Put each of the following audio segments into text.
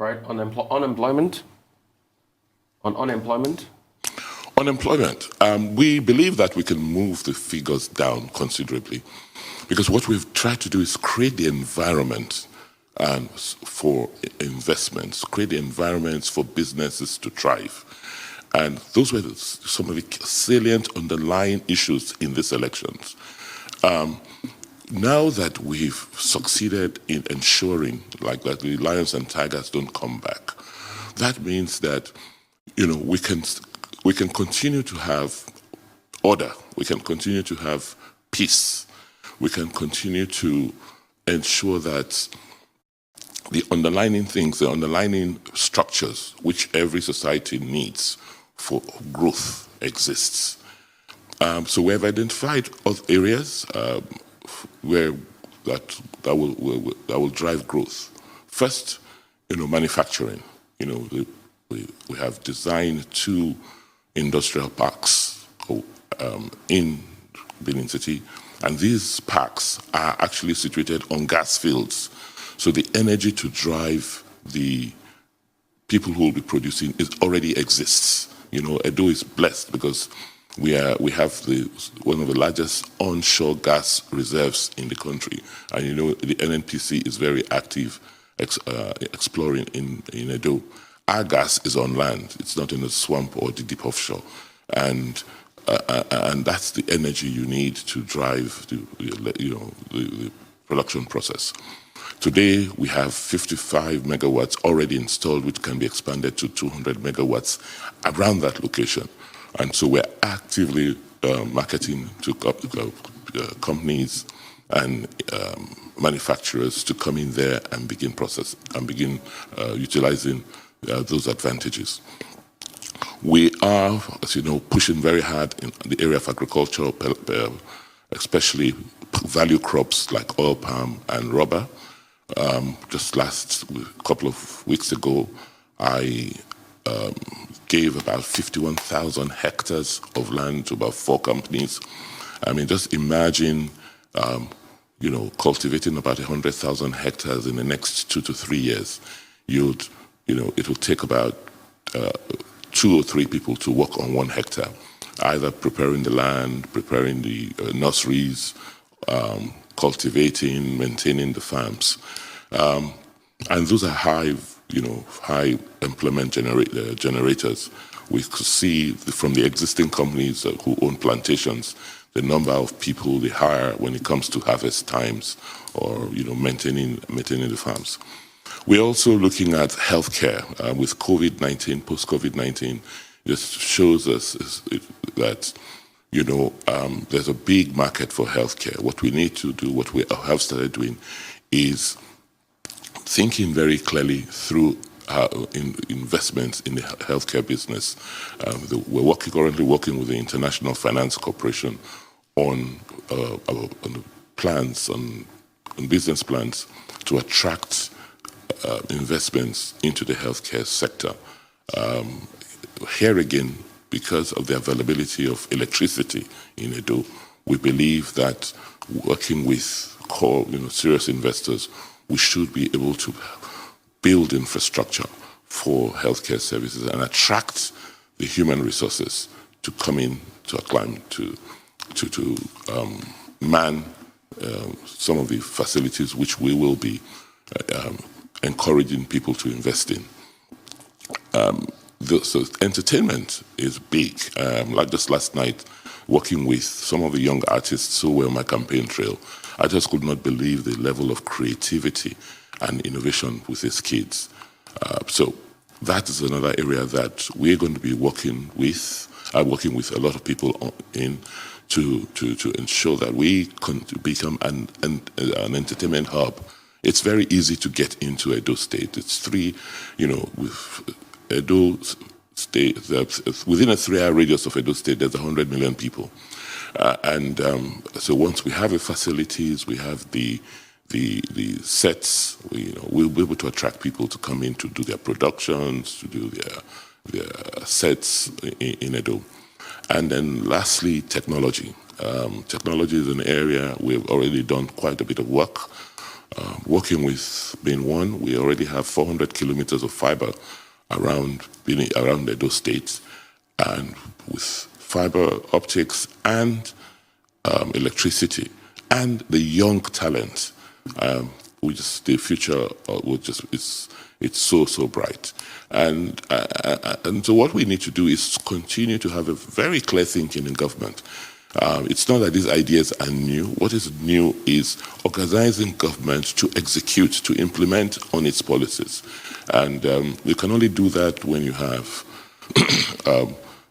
right? Unemployment. On unemployment. Unemployment. We believe that we can move the figures down considerably because what we've tried to do is create the environment for investments, create the environments for businesses to thrive. And those were some of the salient underlying issues in these elections. Now that we've succeeded in ensuring like that the lions and tigers don't come back, that means that we can continue to have order, we can continue to have peace, we can continue to ensure that the underlying things, the underlying structures which every society needs for growth exists. So we have identified other areas where that will drive growth. First, manufacturing. We have designed 2 industrial parks in Benin City, and these parks are actually situated on gas fields. So the energy to drive the people who will be producing already exists. Edo is blessed because we have one of the largest onshore gas reserves in the country, and the NNPC is very active exploring in Edo. Our gas is on land; it's not in the swamp or the deep offshore, and that's the energy you need to drive the production process. Today, we have 55 megawatts already installed, which can be expanded to 200 megawatts around that location. And so we're actively marketing to companies and manufacturers to come in there and begin utilizing those advantages. We are, as you know, pushing very hard in the area of agriculture, especially value crops like oil palm and rubber. Just last couple of weeks ago, I gave about 51,000 hectares of land to about 4 companies. I mean, just imagine, cultivating about 100,000 hectares in the next 2 to 3 years. It will take about 2 or 3 people to work on 1 hectare, either preparing the land, preparing the nurseries, cultivating, maintaining the farms. And those are high employment generators. We could see from the existing companies who own plantations, the number of people they hire when it comes to harvest times or, maintaining the farms. We're also looking at healthcare with COVID-19, post-COVID-19. This shows us that there's a big market for healthcare. What we need to do, what we have started doing, is thinking very clearly through investments in the healthcare business. We're currently working with the International Finance Corporation on plans, on business plans to attract investments into the healthcare sector. Here again, because of the availability of electricity in Edo, we believe that working with core, serious investors, we should be able to build infrastructure for healthcare services and attract the human resources to come in to acclimate to man some of the facilities which we will be encouraging people to invest in. So entertainment is big. Like just last night, working with some of the young artists who were on my campaign trail, I just could not believe the level of creativity and innovation with these kids. So that is another area that we're going to be working with a lot of people to ensure that we can become an entertainment hub. It's very easy to get into Edo State. It's with Edo State, within a 3-hour radius of Edo State, there's 100 million people. So once we have the facilities, we have the sets, we'll be able to attract people to come in to do their productions, to do their sets in Edo. And then lastly, technology. Technology is an area we've already done quite a bit of work. Working with Being One, we already have 400 kilometers of fiber around those states, and with fiber optics and electricity and the young talent, the future it's so bright. And so what we need to do is continue to have a very clear thinking in government. It's not that these ideas are new. What is new is organizing government to execute, to implement on its policies. And you can only do that when you have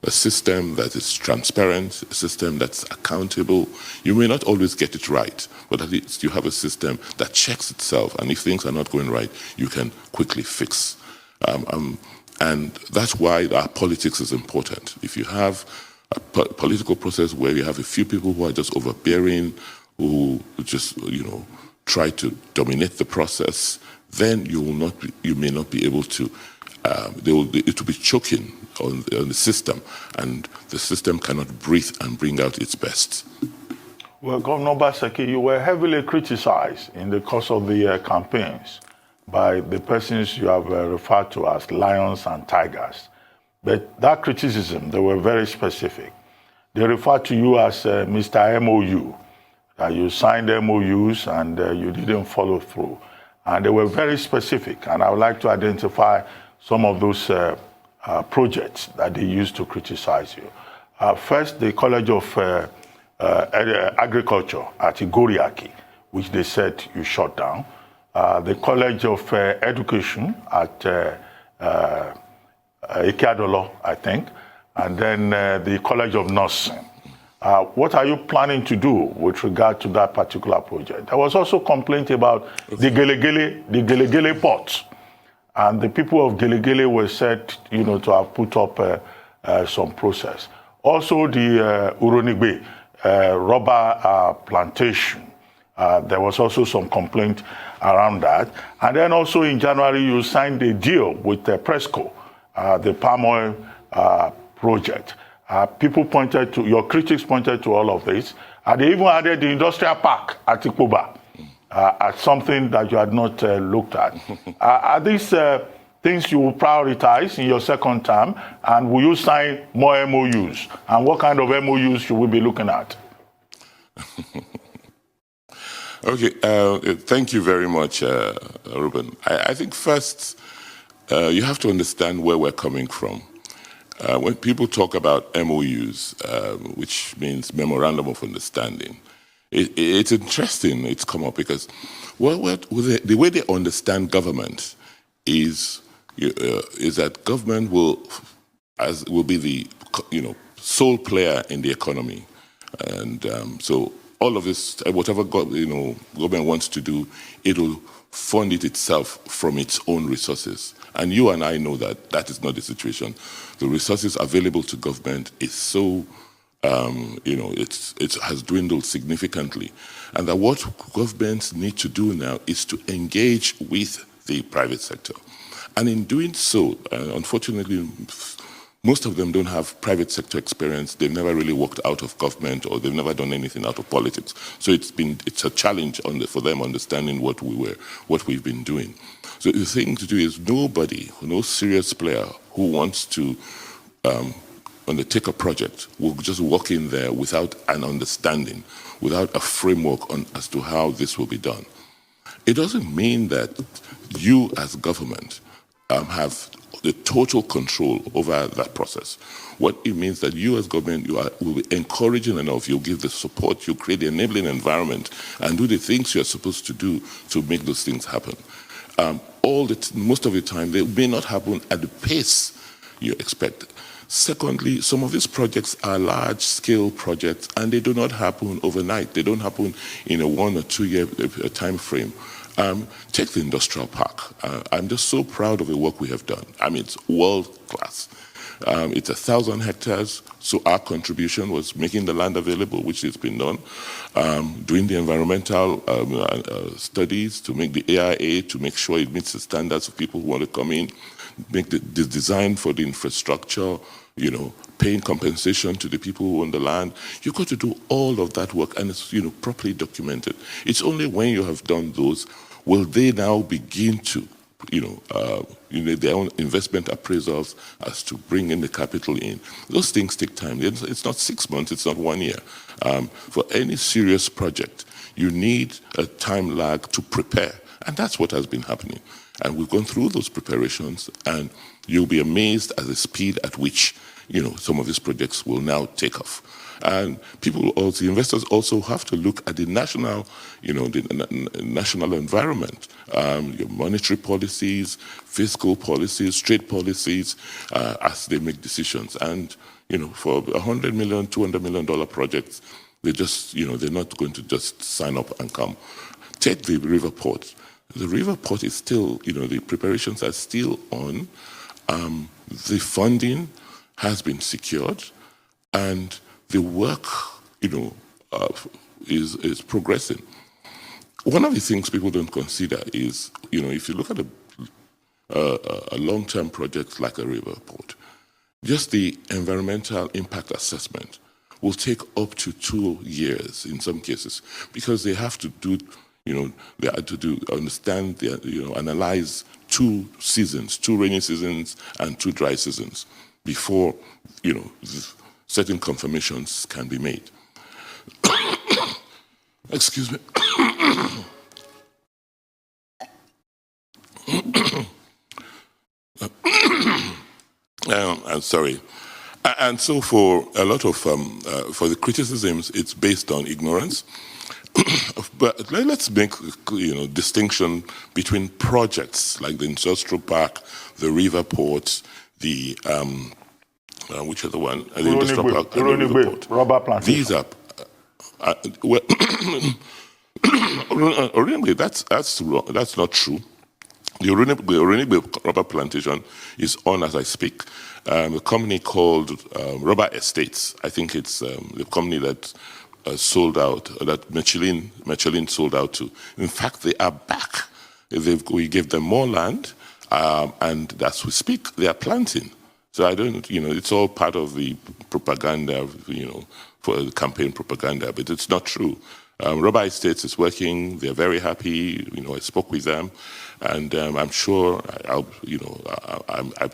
a system that is transparent, a system that's accountable. You may not always get it right, but at least you have a system that checks itself. And if things are not going right, you can quickly fix. And that's why our politics is important. If you have a political process where you have a few people who are just overbearing, who just try to dominate the process, then you may not be able to. It will be choking on the system, and the system cannot breathe and bring out its best. Well, Governor Obaseki, you were heavily criticized in the course of the campaigns by the persons you have referred to as lions and tigers. But that criticism, they were very specific. They referred to you as Mr. MOU, that you signed MOUs and you didn't follow through. And they were very specific, and I would like to identify some of those projects that they used to criticize you. First, the College of Agriculture at Igoriaki, which they said you shut down. The College of Education at Ikeadolo, I think, and then the College of Nursing. What are you planning to do with regard to that particular project? There was also complaint about the Gelegele port. And the people of Gelegele were said, to have put up some process. Also, the Uronigbe rubber plantation. There was also some complaint around that. And then also in January, you signed a deal with Presco, the palm oil project. Your critics pointed to all of this. And they even added the industrial park at Ikoba. As something that you had not looked at. Are these things you will prioritize in your second term, and will you sign more MOUs? And what kind of MOUs should we be looking at? Okay, thank you very much, Ruben. I think first, you have to understand where we're coming from. When people talk about MOUs, which means Memorandum of Understanding, it's interesting it's come up because the way they understand government is that government will be the sole player in the economy, and so all of this, whatever government wants to do, it will fund it itself from its own resources. And you and I know that that is not the situation. The resources available to government is so it has dwindled significantly. And that what governments need to do now is to engage with the private sector. And in doing so, unfortunately, most of them don't have private sector experience. They've never really worked out of government, or they've never done anything out of politics. So it's a challenge for them understanding what we've been doing. So the thing to do is no serious player who wants to undertake a project will just walk in there without an understanding, without a framework as to how this will be done. It doesn't mean that you as government have the total control over that process. What it means that you as government, will be encouraging enough, you'll give the support, you create the enabling environment, and do the things you're supposed to do to make those things happen. Most of the time, they may not happen at the pace you expect. Secondly, some of these projects are large-scale projects, and they do not happen overnight. They don't happen in a 1 or 2 year time frame. Take the industrial park. I'm just so proud of the work we have done. I mean, it's world-class. It's 1,000 hectares, so our contribution was making the land available, which has been done, doing the environmental studies to make the AIA, to make sure it meets the standards of people who want to come in, make the design for the infrastructure, paying compensation to the people who own the land. You've got to do all of that work, and it's properly documented. It's only when you have done those will they now begin to, their own investment appraisals as to bring in the capital in? Those things take time. It's not 6 months, it's not 1 year. For any serious project, you need a time lag to prepare, and that's what has been happening. And we've gone through those preparations, and you'll be amazed at the speed at which, some of these projects will now take off. And investors also have to look at the national, the national environment, your monetary policies, fiscal policies, trade policies, as they make decisions. And, for $100 million, $200 million projects, they just, they're not going to just sign up and come. Take the river port. The river port is still, the preparations are still on. The funding has been secured, and the work, is progressing. One of the things people don't consider is, if you look at a long-term project like a river port, just the environmental impact assessment will take up to 2 years in some cases, because they have to do, analyze 2 seasons, 2 rainy seasons and 2 dry seasons before, certain confirmations can be made. Excuse me. I'm sorry. And so for a lot of, for the criticisms, it's based on ignorance. But let's make, distinction between projects like the industrial park, the river ports, the, which other one? The industrial park and the river port. Rubber plantation. These are, that's not true. The Orunigbe rubber plantation is on as I speak. A company called Rubber Estates. I think it's the company that sold out, that Michelin sold out to. In fact, they are back. We gave them more land, and as we speak, they are planting. So I don't, it's all part of the propaganda, for the campaign propaganda, but it's not true. Rubber Estates is working. They're very happy. I spoke with them, and I'm sure, I'm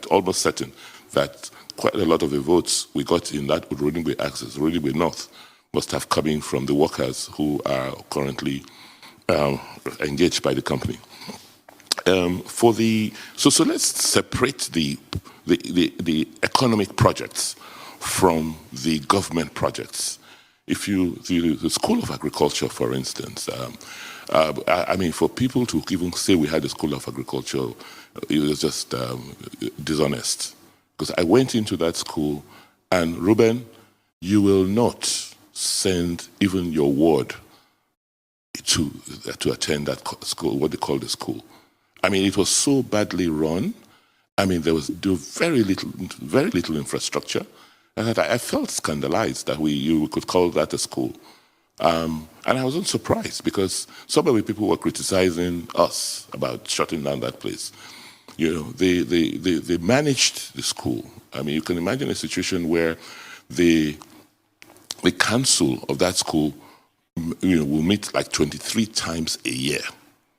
almost certain that quite a lot of the votes we got in that Urunigwe Access, Urunigwe North, must have coming from the workers who are currently engaged by the company. So let's separate the economic projects from the government projects. If the School of Agriculture, for instance, for people to even say we had a School of Agriculture, it was just dishonest. Because I went into that school, and Ruben, you will not send even your ward to attend that school, what they call the school. It was so badly run. There was very little infrastructure. And I felt scandalized that you could call that a school. And I wasn't surprised, because some of the people were criticizing us about shutting down that place. They managed the school. You can imagine a situation where the council of that school, will meet like 23 times a year,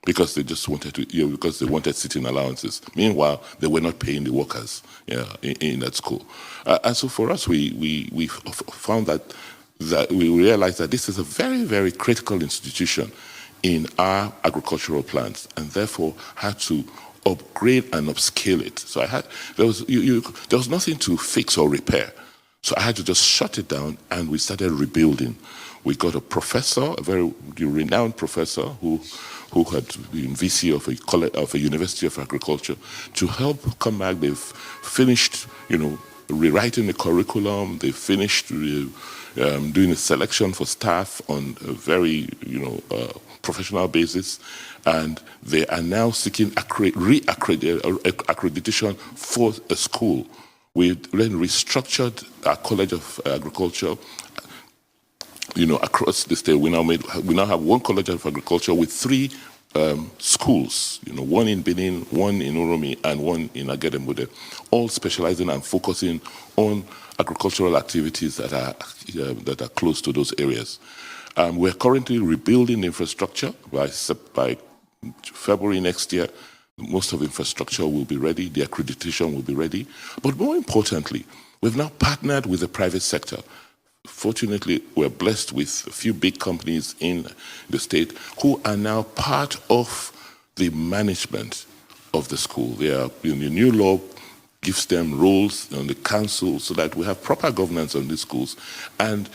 because they just wanted to, because they wanted sitting allowances. Meanwhile, they were not paying the workers in that school. And so for us, we found that we realized that this is a very, very critical institution in our agricultural plans, and therefore had to upgrade and upscale it. So there was nothing to fix or repair. So I had to just shut it down, and we started rebuilding. We got a professor, a very renowned professor who had been VC of a University of Agriculture, to help come back. They've finished, rewriting the curriculum. They finished doing a selection for staff on a very, professional basis, and they are now seeking accreditation for a school. We then restructured our College of Agriculture, across the state. We now have one College of Agriculture with 3 schools, one in Benin, one in Uromi, and one in Agedembude, all specializing and focusing on agricultural activities that are close to those areas. We're currently rebuilding the infrastructure by February next year, most of the infrastructure will be ready, the accreditation will be ready. But more importantly, we've now partnered with the private sector. Fortunately, we're blessed with a few big companies in the state who are now part of the management of the school. They are, the new law gives them roles on the council so that we have proper governance on these schools, and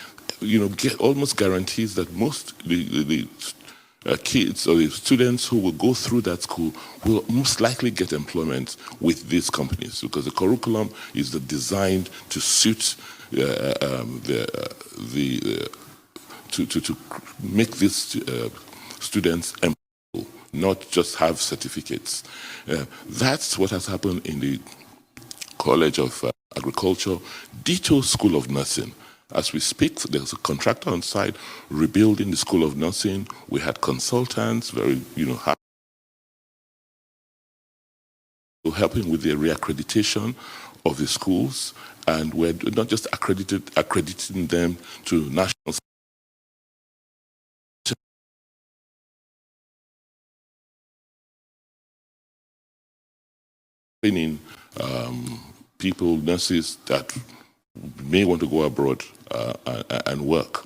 almost guarantees that most the kids or the students who will go through that school will most likely get employment with these companies, because the curriculum is designed to suit to make these students employable, not just have certificates. That's what has happened in the College of Agriculture, ditto School of Nursing. As we speak, there's a contractor on site rebuilding the School of Nursing. We had consultants, helping with the reaccreditation of the schools, and we're not just accrediting them to national training people, nurses that may want to go abroad and work.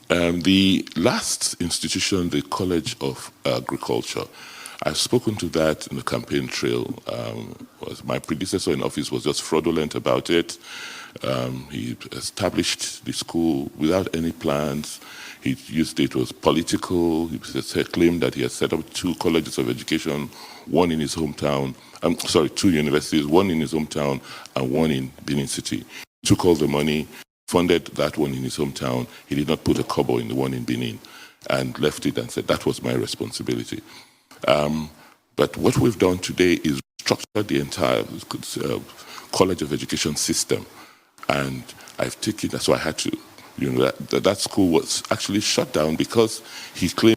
The last institution, the College of Agriculture, I've spoken to that in the campaign trail. My predecessor in office was just fraudulent about it. He established the school without any plans. He used it was political. He claimed that he had set up 2 colleges of education, one in his hometown. 2 universities, one in his hometown and one in Benin City. He took all the money, funded that one in his hometown. He did not put a kobo in the one in Benin, and left it and said that was my responsibility. But what we've done today is structure the entire College of Education system, and I've taken. So I had to, that school was actually shut down because he claimed,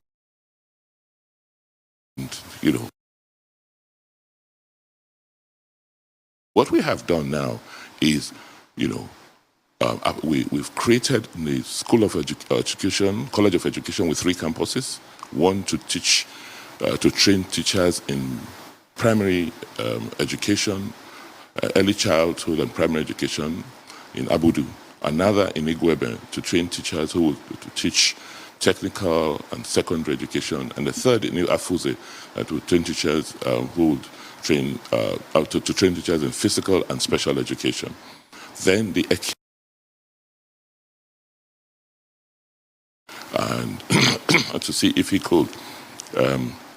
What we have done now is, we've created the School of Education, College of Education with 3 campuses. One to train teachers in primary education, early childhood and primary education in Abudu. Another in Igwebe to train teachers who will teach technical and secondary education. And the third in Afuze to train teachers who would train teachers in physical and special education. Then and to see if he could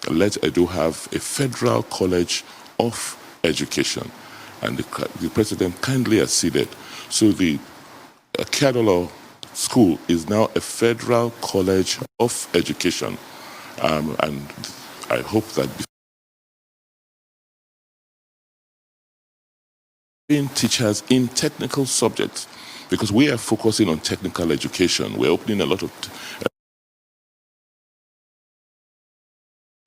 let Edo have a federal college of education. And the president kindly acceded. So the Kiadolo School is now a federal college of education. And I hope that teachers in technical subjects, because we are focusing on technical education. We're opening a lot of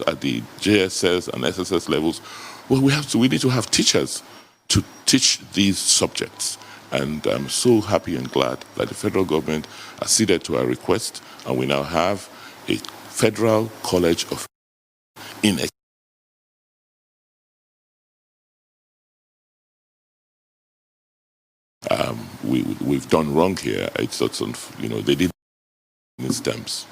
at the JSS and SSS levels. Well, we need to have teachers to teach these subjects. And I'm so happy and glad that the federal government acceded to our request, and we now have a federal college of we've done wrong here. It's they did in stamps.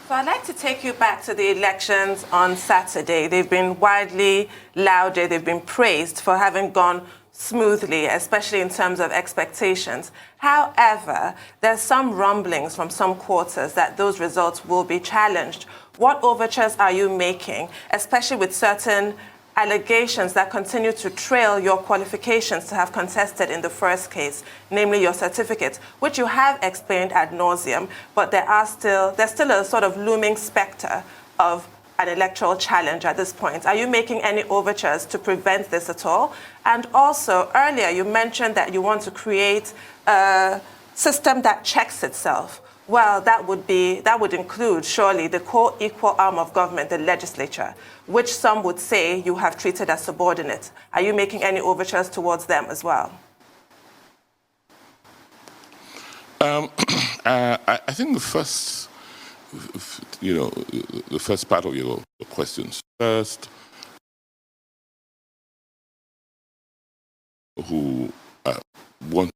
So I'd like to take you back to the elections on Saturday. They've been widely lauded, they've been praised for having gone smoothly, especially in terms of expectations. However, there's some rumblings from some quarters that those results will be challenged. What overtures are you making, especially with certain allegations that continue to trail your qualifications to have contested in the first case, namely your certificate, which you have explained ad nauseum, but there's still a sort of looming specter of an electoral challenge at this point. Are you making any overtures to prevent this at all? And also, earlier you mentioned that you want to create a system that checks itself. Well, that would include, surely, the co-equal arm of government, the legislature, which some would say you have treated as subordinate. Are you making any overtures towards them as well? I think the first, the first part of your questions. First, who want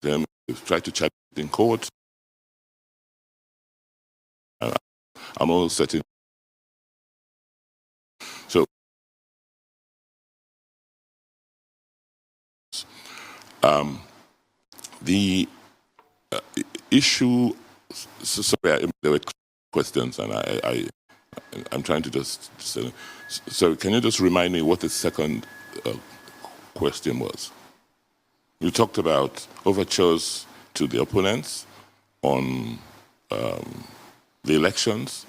them try to challenge it in court. I'm almost certain. So, the issue. Sorry, there were questions, and I'm trying to just. So, can you just remind me what the second question was? You talked about overtures to the opponents on the elections.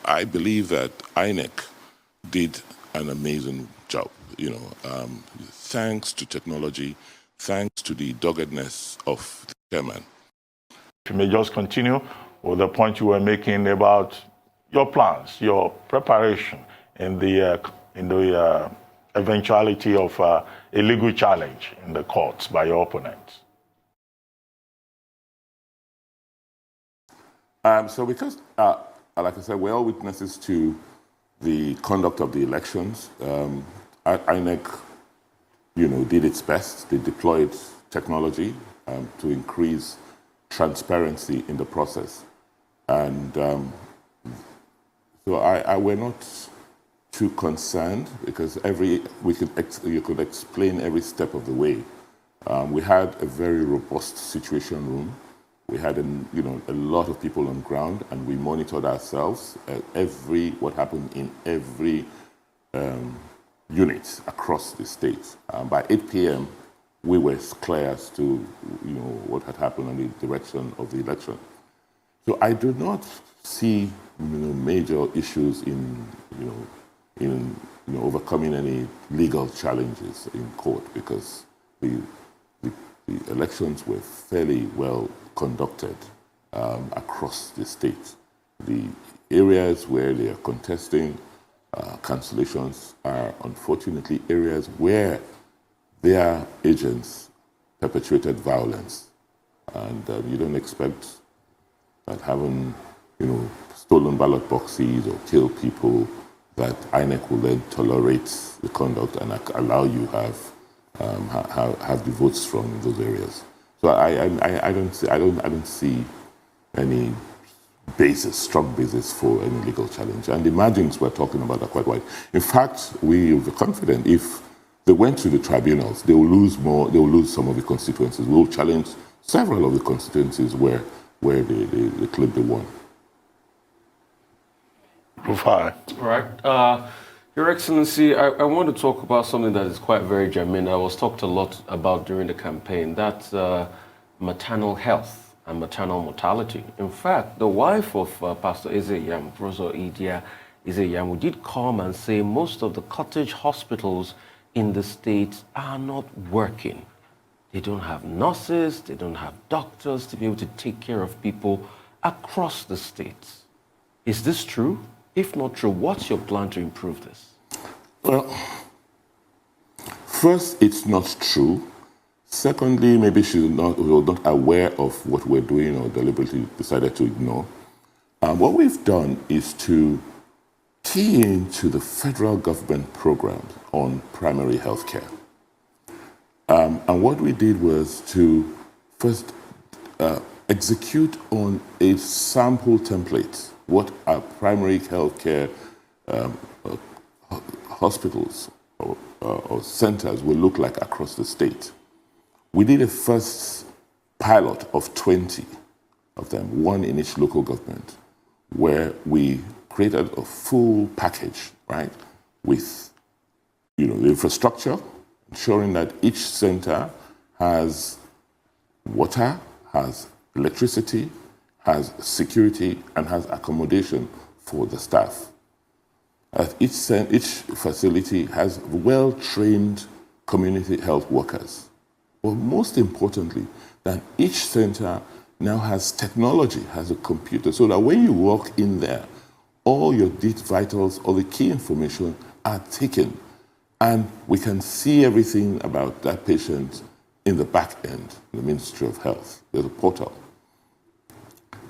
I believe that INEC did an amazing job. Thanks to technology, thanks to the doggedness of the chairman. If you may just continue with the point you were making about your plans, your preparation in the eventuality of a legal challenge in the courts by your opponents. So because, like I said, we're all witnesses to the conduct of the elections. INEC, did its best. They deployed technology to increase transparency in the process. And so we're not too concerned because you could explain every step of the way. We had a very robust situation room. We had a lot of people on ground, and we monitored ourselves what happened in every unit across the state. By 8 p.m., we were clear as to what had happened on the direction of the election. So I do not see major issues in overcoming any legal challenges in court because the elections were fairly well conducted across the state. The areas where they are contesting cancellations are unfortunately areas where their agents perpetrated violence. And you don't expect that having, stolen ballot boxes or kill people, that INEC will then tolerate the conduct and allow you have the votes from those areas. So I don't see any strong basis for any legal challenge. And the margins we're talking about are quite wide. In fact, we are confident if they went to the tribunals, they will lose some of the constituencies. We will challenge several of the constituencies where they claim they won. Profile. All right. Your Excellency, I want to talk about something that is quite very germane. I was talked a lot about during the campaign. That's maternal health and maternal mortality. In fact, the wife of Pastor Ezeyam, Professor Idia Ezeyam, did come and say most of the cottage hospitals in the state are not working. They don't have nurses, they don't have doctors to be able to take care of people across the state. Is this true? If not true, what's your plan to improve this? Well, first, it's not true. Secondly, maybe we're not aware of what we're doing or deliberately decided to ignore. What we've done is to key into the federal government programs on primary health care. And what we did was to first execute on a sample template what our primary health care hospitals or centers will look like across the state. We did a first pilot of 20 of them, one in each local government, where we created a full package, right, with the infrastructure, ensuring that each center has water, has electricity, has security, and has accommodation for the staff. Each facility has well-trained community health workers. But most importantly, that each center now has technology, has a computer, so that when you walk in there, all your vitals, all the key information are taken. And we can see everything about that patient in the back end, the Ministry of Health. There's a portal.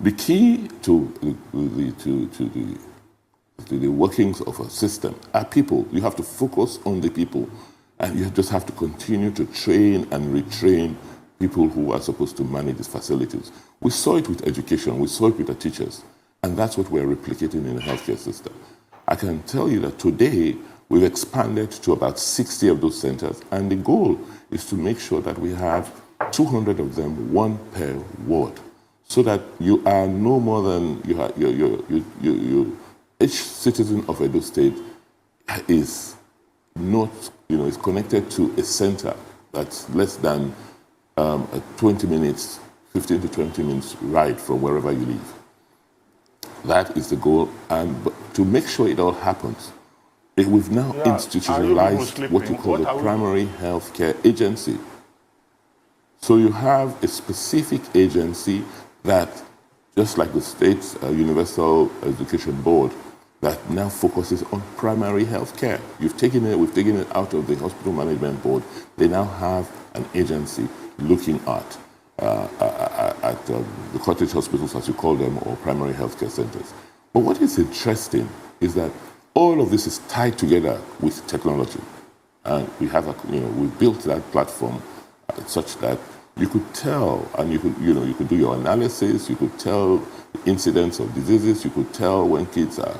The key to the workings of a system are people. You have to focus on the people, and you just have to continue to train and retrain people who are supposed to manage these facilities. We saw it with education, we saw it with the teachers, and that's what we're replicating in the healthcare system. I can tell you that today we've expanded to about 60 of those centers, and the goal is to make sure that we have 200 of them, one per ward, so that you are no more than each citizen of Edo State is not, is connected to a center that's less than a 20 minutes, 15 to 20 minutes ride from wherever you live. That is the goal, and to make sure it all happens, we've now institutionalized what we call the primary health care agency. So you have a specific agency that, just like the state's Universal Education Board, that now focuses on primary health care. We've taken it out of the Hospital Management Board. They now have an agency looking at the cottage hospitals, as you call them, or primary health care centers. But what is interesting is that all of this is tied together with technology. And we have, we built that platform such that you could tell, and you could do your analysis, you could tell the incidence of diseases, you could tell when kids are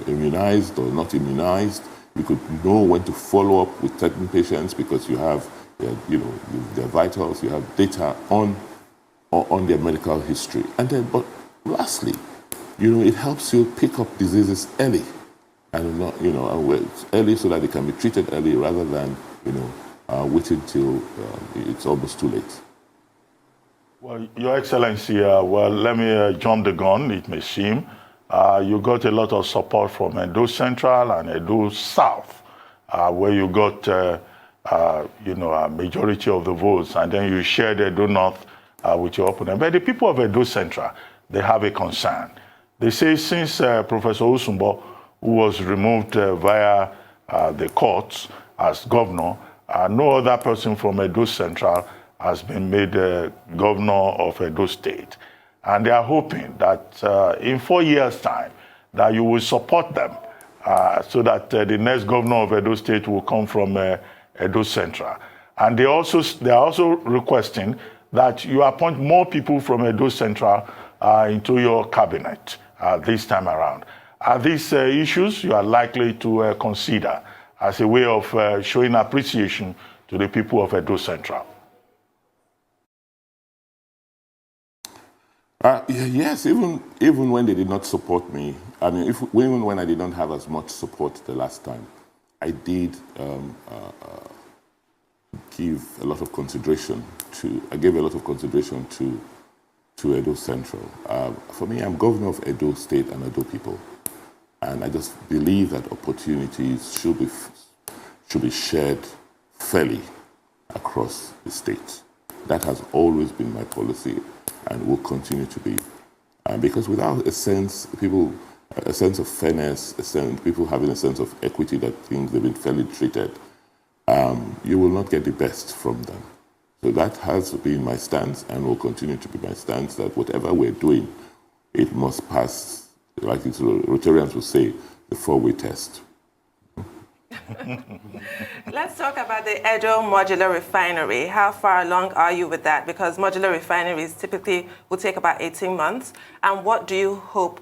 immunized or not immunized. You could know when to follow up with certain patients because you have, their vitals, you have data on their medical history. And then, but lastly, it helps you pick up diseases early, and not, early so that they can be treated early rather than, waiting till it's almost too late. Well, Your Excellency, let me jump the gun, it may seem. You got a lot of support from Edo Central and Edo South, where you got, a majority of the votes, and then you shared Edo North with your opponent. But the people of Edo Central, they have a concern. They say since Professor Usumbo, who was removed via the courts as governor, no other person from Edo Central has been made governor of Edo State. And they are hoping that in 4 years' time, that you will support them so that the next governor of Edo State will come from Edo Central. And they are also requesting that you appoint more people from Edo Central into your cabinet this time around. Are these issues you are likely to consider as a way of showing appreciation to the people of Edo Central? Yes, even when they did not support me, even when I did not have as much support the last time, I did give a lot of consideration to Edo Central. For me, I'm governor of Edo State and Edo people, and I just believe that opportunities should be shared fairly across the state. That has always been my policy and will continue to be. Because without a sense of fairness, people having a sense of equity that things they've been fairly treated, you will not get the best from them. So that has been my stance and will continue to be my stance, that whatever we're doing, it must pass, like the Rotarians will say, the four-way test. Let's talk about the Edo Modular Refinery. How far along are you with that? Because modular refineries typically will take about 18 months. And what do you hope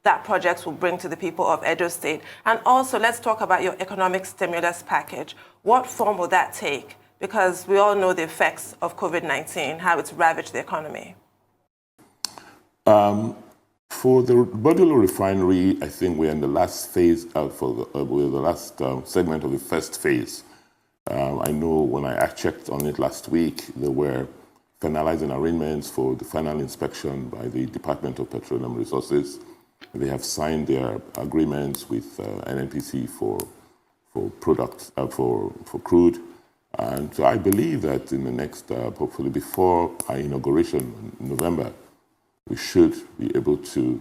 that project will bring to the people of Edo State? And also, let's talk about your economic stimulus package. What form will that take? Because we all know the effects of COVID-19, how it's ravaged the economy. For the modular refinery, I think we're in the last phase, we're the last segment of the first phase. I know when I checked on it last week, they were finalizing arrangements for the final inspection by the Department of Petroleum Resources. They have signed their agreements with NNPC for products, for crude. And so I believe that in the next, hopefully before our inauguration in November, we should be able to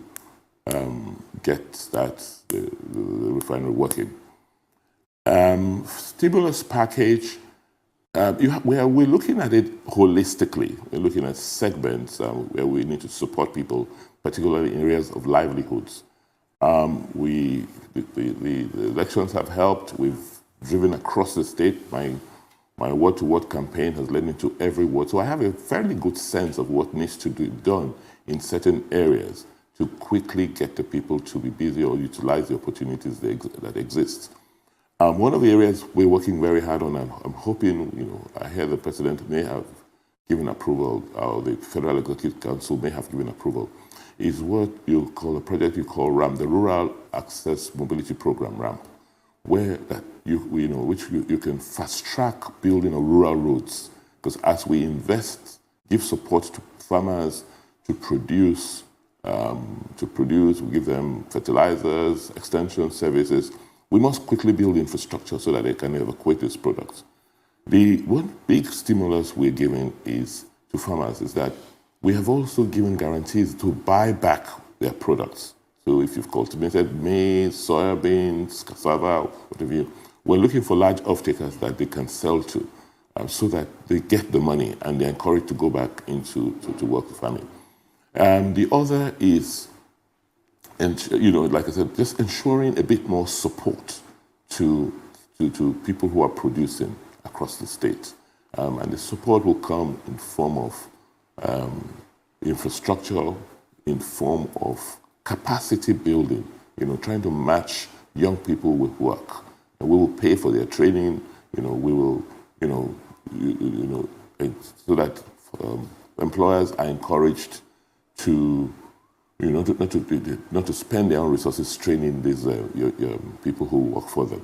get the refinery working. Stimulus package, we're looking at it holistically. We're looking at segments where we need to support people, particularly in areas of livelihoods. The elections have helped. We've driven across the state. My word-to-word campaign has led me to every ward. So I have a fairly good sense of what needs to be done in certain areas to quickly get the people to be busy or utilize the opportunities that exist. One of the areas we're working very hard on, and I'm hoping, I hear the President may have given approval, or the Federal Executive Council may have given approval, is what you call a project you call RAM, the Rural Access Mobility Program, RAM, where you can fast track building of rural roads. Because as we invest, give support to farmers to produce, we give them fertilizers, extension services, we must quickly build infrastructure so that they can evacuate these products. The one big stimulus we're giving to farmers is that we have also given guarantees to buy back their products. So if you've cultivated maize, soybeans, cassava, whatever, we're looking for large off-takers that they can sell to so that they get the money and they're encouraged to go back to work with farming. The other is, like I said, just ensuring a bit more support to people who are producing across the state. And the support will come in form of infrastructure, in form of capacity building, trying to match young people with work. And we will pay for their training, we will, so that employers are encouraged to, not to spend their own resources training these people who work for them.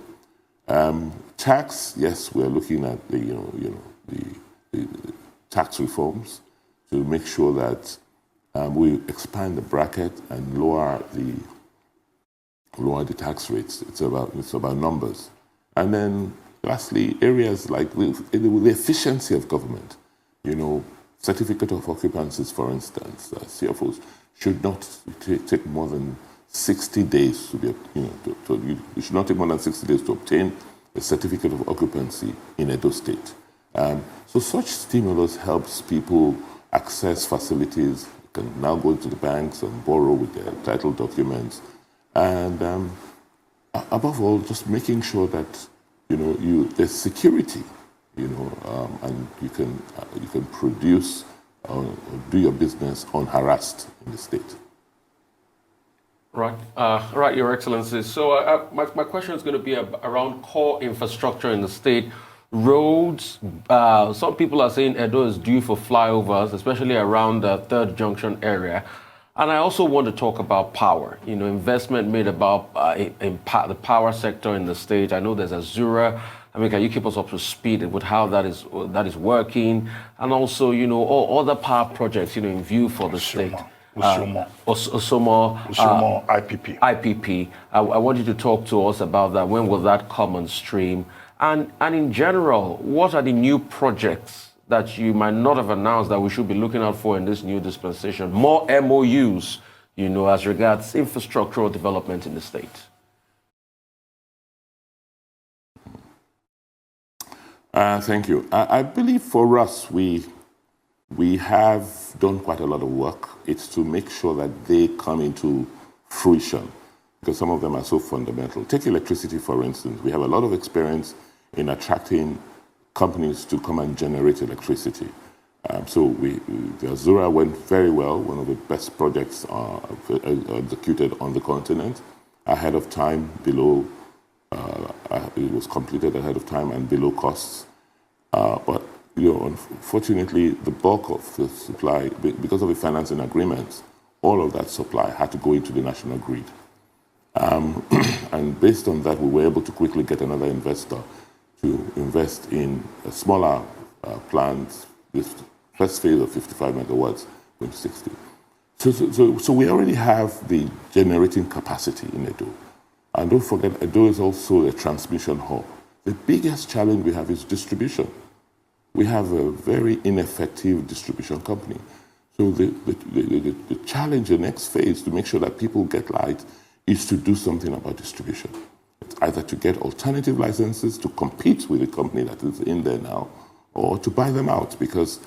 Tax, yes, we're looking at the tax reforms to make sure that we expand the bracket and lower the tax rates. It's about numbers. And then lastly, areas like the efficiency of government. Certificate of occupancies, for instance, CFOs should not take more than 60 days to be, it should not take more than 60 days to obtain a certificate of occupancy in Edo State. So such stimulus helps people access facilities, can now go to the banks and borrow with their title documents. And above all, just making sure that, there's security, and you can produce or do your business unharassed in the state. Right, right, Your Excellency. So my question is going to be around core infrastructure in the state. Roads, some people are saying Edo is due for flyovers, especially around the Third Junction area. And I also want to talk about power, investment made about the power sector in the state. I know there's Azura. I mean, can you keep us up to speed with how that is working? And also, all other power projects, in view for the state. Osomo IPP. IPP. I want you to talk to us about that. When will that come on stream? And in general, what are the new projects that you might not have announced that we should be looking out for in this new dispensation? More MOUs, as regards infrastructural development in the state. Thank you. I believe for us, we have done quite a lot of work. It's to make sure that they come into fruition, because some of them are so fundamental. Take electricity, for instance. We have a lot of experience in attracting companies to come and generate electricity. So the Azura went very well, one of the best projects executed on the continent, ahead of time, below, it was completed ahead of time and below costs. But unfortunately, the bulk of the supply, because of the financing agreements, all of that supply had to go into the national grid. And based on that, we were able to quickly get another investor to invest in a smaller plant, this first phase of 55 megawatts, going to 60. So we already have the generating capacity in Edo. And don't forget, Edo is also a transmission hub. The biggest challenge we have is distribution. We have a very ineffective distribution company. So the challenge, the next phase to make sure that people get light is to do something about distribution. It's either to get alternative licenses to compete with the company that is in there now, or to buy them out, because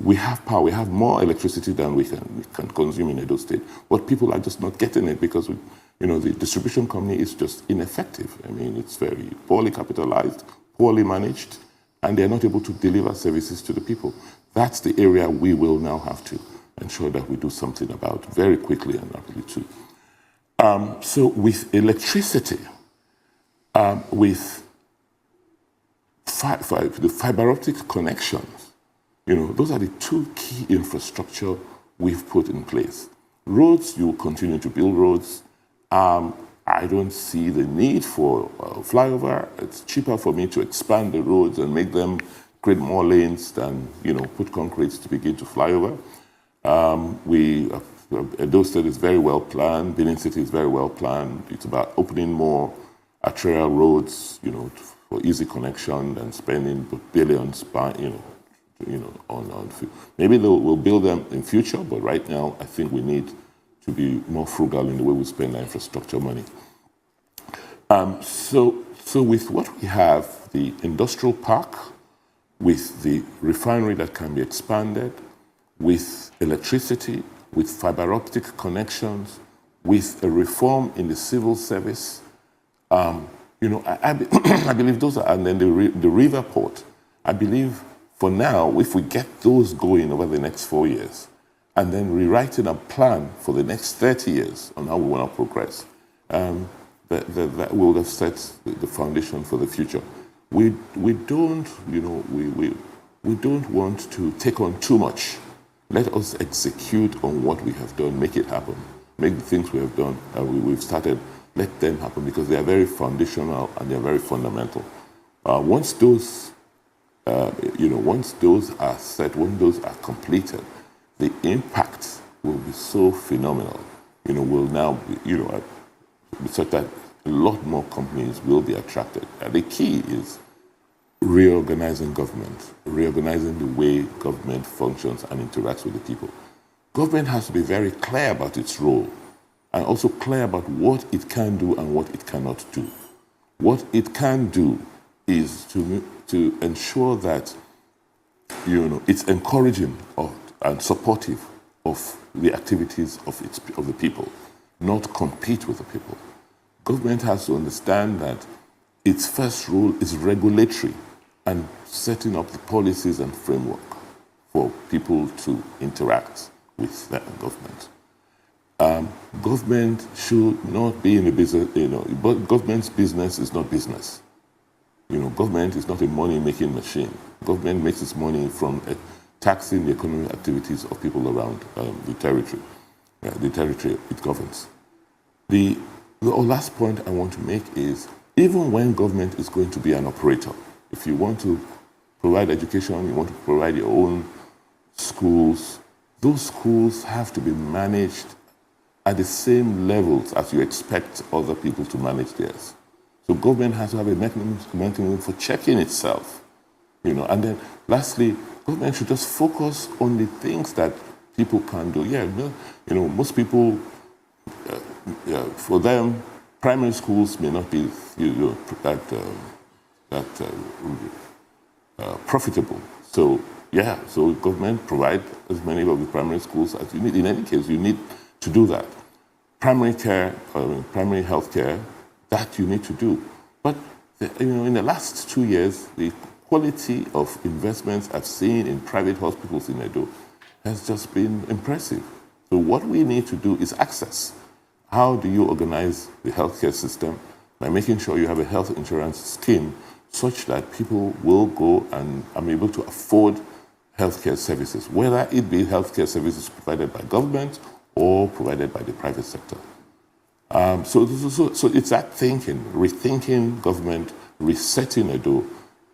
we have power. We have more electricity than we can consume in Edo State, but people are just not getting it because the distribution company is just ineffective. I mean, it's very poorly capitalized, poorly managed, and they're not able to deliver services to the people. That's the area we will now have to ensure that we do something about very quickly and rapidly too. So with electricity, with the fiber optic connections, those are the two key infrastructure we've put in place. Roads, you will continue to build roads. I don't see the need for flyover. It's cheaper for me to expand the roads and make them create more lanes than put concrete to begin to fly over. Edo State is very well planned. Benin City is very well planned. It's about opening more arterial roads, for easy connection and spending billions, on. Maybe we'll build them in future, but right now I think we need to be more frugal in the way we spend our infrastructure money. So with what we have, the industrial park, with the refinery that can be expanded, with electricity, with fiber optic connections, with a reform in the civil service, I believe those are, and then the river port, I believe for now, if we get those going over the next 4 years, and then rewriting a plan for the next 30 years on how we want to progress, that will have set the foundation for the future. We don't want to take on too much. Let us execute on what we have done, make it happen. Make the things we have done, we've started, let them happen, because they are very foundational and they are very fundamental. Once those are set, when those are completed, the impact will be so phenomenal. Will now be, such that a lot more companies will be attracted. And the key is reorganizing government, reorganizing the way government functions and interacts with the people. Government has to be very clear about its role and also clear about what it can do and what it cannot do. What it can do is to ensure that it's encouraging and supportive of the activities of the people, not compete with the people. Government has to understand that its first role is regulatory and setting up the policies and framework for people to interact with that government. Government should not be in the business, but government's business is not business. Government is not a money-making machine. Government makes its money from taxing the economic activities of people around the territory it governs. The last point I want to make is, even when government is going to be an operator, if you want to provide education, you want to provide your own schools, those schools have to be managed at the same levels as you expect other people to manage theirs. So government has to have a mechanism for checking itself. And then lastly, government should just focus on the things that people can do. Most people, for them, primary schools may not be profitable. So government provide as many of the primary schools as you need. In any case, you need to do that. Primary care, primary health care, that you need to do. But in the last 2 years, the quality of investments I've seen in private hospitals in Edo has just been impressive. So what we need to do is access. How do you organize the healthcare system? By making sure you have a health insurance scheme such that people will go and are able to afford healthcare services, whether it be healthcare services provided by government or provided by the private sector. So it's that thinking, rethinking government, resetting Edo.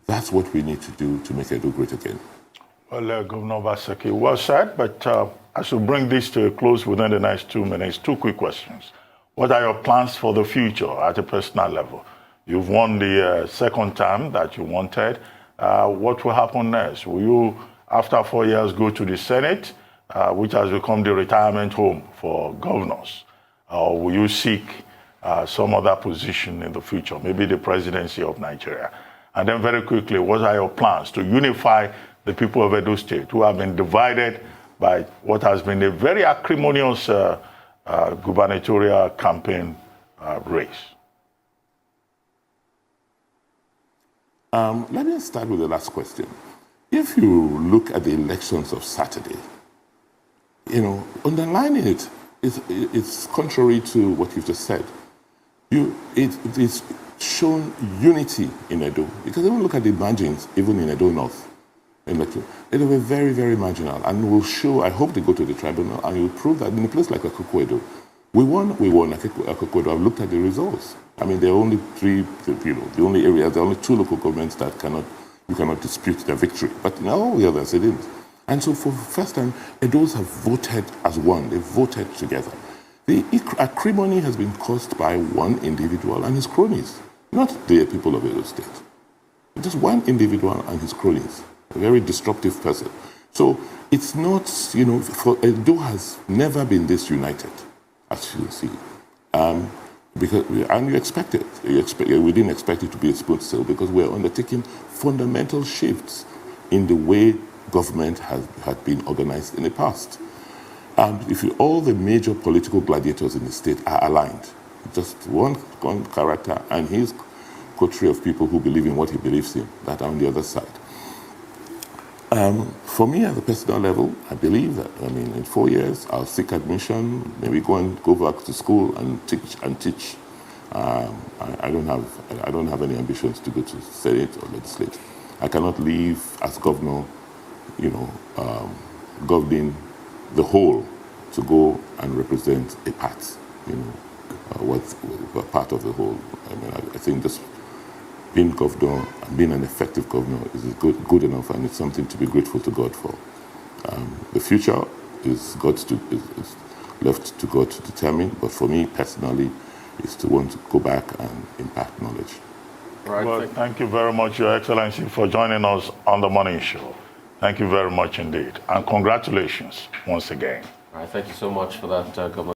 That's what we need to do to make Edo great again. Well, Governor Obaseki, well said, but I should bring this to a close within the next 2 minutes. 2 quick questions. What are your plans for the future at a personal level? You've won the second term that you wanted. What will happen next? Will you, after 4 years, go to the Senate? which has become the retirement home for governors? Or will you seek some other position in the future, maybe the presidency of Nigeria? And then very quickly, what are your plans to unify the people of Edo State who have been divided by what has been a very acrimonious gubernatorial campaign race? Let me start with the last question. If you look at the elections of Saturday, underlining it's contrary to what you've just said. It's shown unity in Edo. Because even look at the margins, even in Edo North. They were very, very marginal. And will show, I hope they go to the tribunal, and it will prove that in a place like Akoko-Edo, we won Akoko-Edo. I've looked at the results. I mean, there are only three, the only areas, there are only two local governments that you cannot dispute their victory. But in all the others, they didn't. And so for the first time, Edos have voted as one. They voted together. The acrimony has been caused by one individual and his cronies, not the people of Edo State. Just one individual and his cronies, a very disruptive person. So it's not, for Edo has never been this united, as you see. And you expect it. We didn't expect it to be a smooth sail because we're undertaking fundamental shifts in the way government had been organized in the past. All the major political gladiators in the state are aligned. Just one character and his coterie of people who believe in what he believes in, that are on the other side. For me, at the personal level, I believe that, in 4 years, I'll seek admission, maybe go back to school and teach. I don't have any ambitions to go to Senate or legislature. I cannot leave as governor, governing the whole to go and represent a part, a part of the whole. I think just being governor and being an effective governor is good enough, and it's something to be grateful to God for. The future is left to God to determine, but for me personally, is to want to go back and impart knowledge. Right. Well, thank you very much, Your Excellency, for joining us on the Morning Show. Thank you very much indeed, and congratulations once again. All right, thank you so much for that, Governor.